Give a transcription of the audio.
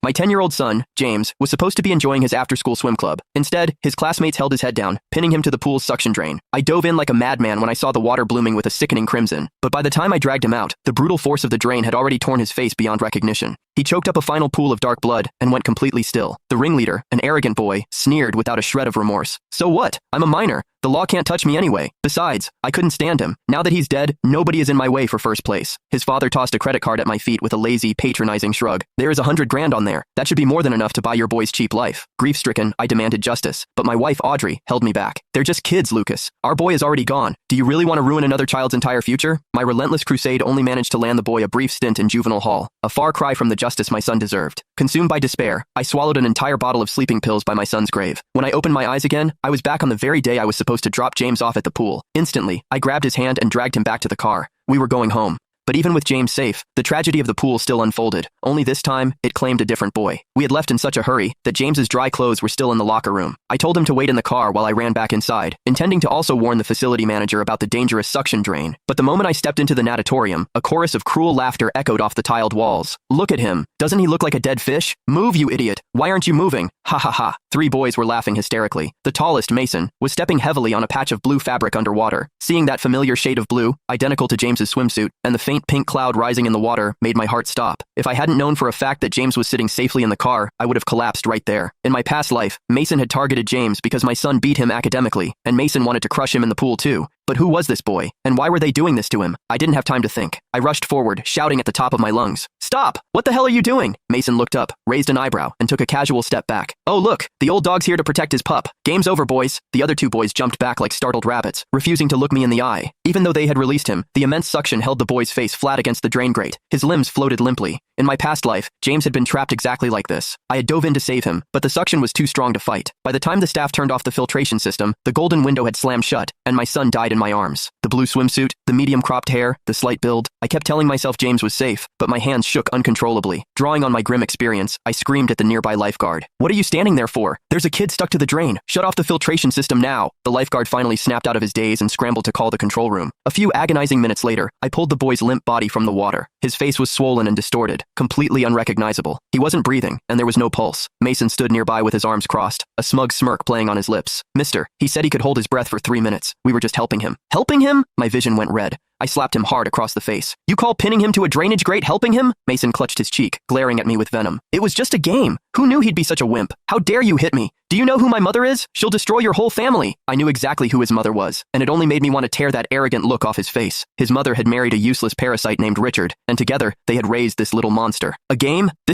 My 10-year-old son, James, was supposed to be enjoying his after-school swim club. Instead, his classmates held his head down, pinning him to the pool's suction drain. I dove in like a madman when I saw the water blooming with a sickening crimson, but by the time I dragged him out, the brutal force of the drain had already torn his face beyond recognition. He choked up a final pool of dark blood and went completely still. The ringleader, an arrogant boy, sneered without a shred of remorse. So what? I'm a minor. The law can't touch me anyway. Besides, I couldn't stand him. Now that he's dead, nobody is in my way for first place. His father tossed a credit card at my feet with a lazy, patronizing shrug. There is $100 grand on there. That should be more than enough to buy your boy's cheap life. Grief-stricken, I demanded justice, but my wife, Audrey, held me back. They're just kids, Lucas. Our boy is already gone. Do you really want to ruin another child's entire future? My relentless crusade only managed to land the boy a brief stint in juvenile hall, a far cry from the justice my son deserved. Consumed by despair, I swallowed an entire bottle of sleeping pills by my son's grave. When I opened my eyes again, I was back on the very day I was supposed to drop James off at the pool. Instantly, I grabbed his hand and dragged him back to the car. We were going home. But even with James safe, the tragedy of the pool still unfolded. Only this time, it claimed a different boy. We had left in such a hurry that James's dry clothes were still in the locker room. I told him to wait in the car while I ran back inside, intending to also warn the facility manager about the dangerous suction drain. But the moment I stepped into the natatorium, a chorus of cruel laughter echoed off the tiled walls. Look at him. Doesn't he look like a dead fish? Move, you idiot. Why aren't you moving? Ha ha ha. 3 boys were laughing hysterically. The tallest, Mason, was stepping heavily on a patch of blue fabric underwater. Seeing that familiar shade of blue, identical to James's swimsuit, and the faint pink cloud rising in the water made my heart stop. If I hadn't known for a fact that James was sitting safely in the car, I would have collapsed right there. In my past life, Mason had targeted James because my son beat him academically, and Mason wanted to crush him in the pool too. But who was this boy, and why were they doing this to him? I didn't have time to think. I rushed forward, shouting at the top of my lungs. Stop! What the hell are you doing? Mason looked up, raised an eyebrow, and took a casual step back. Oh look, the old dog's here to protect his pup. Game's over, boys. The other 2 boys jumped back like startled rabbits, refusing to look me in the eye. Even though they had released him, the immense suction held the boy's face flat against the drain grate. His limbs floated limply. In my past life, James had been trapped exactly like this. I had dove in to save him, but the suction was too strong to fight. By the time the staff turned off the filtration system, the golden window had slammed shut, and my son died in my arms. The blue swimsuit, the medium cropped hair, the slight build. I kept telling myself James was safe, but my hands shook uncontrollably. Drawing on my grim experience, I screamed at the nearby lifeguard. What are you standing there for? There's a kid stuck to the drain. Shut off the filtration system now. The lifeguard finally snapped out of his daze and scrambled to call the control room. A few agonizing minutes later, I pulled the boy's limp body from the water. His face was swollen and distorted, completely unrecognizable. He wasn't breathing, and there was no pulse. Mason stood nearby with his arms crossed, a smug smirk playing on his lips. Mister, he said he could hold his breath for 3 minutes. We were just helping him. Helping him? My vision went red. I slapped him hard across the face. You call pinning him to a drainage grate helping him? Mason clutched his cheek, glaring at me with venom. It was just a game. Who knew he'd be such a wimp? How dare you hit me? Do you know who my mother is? She'll destroy your whole family. I knew exactly who his mother was, and it only made me want to tear that arrogant look off his face. His mother had married a useless parasite named Richard, and together, they had raised this little monster. A game?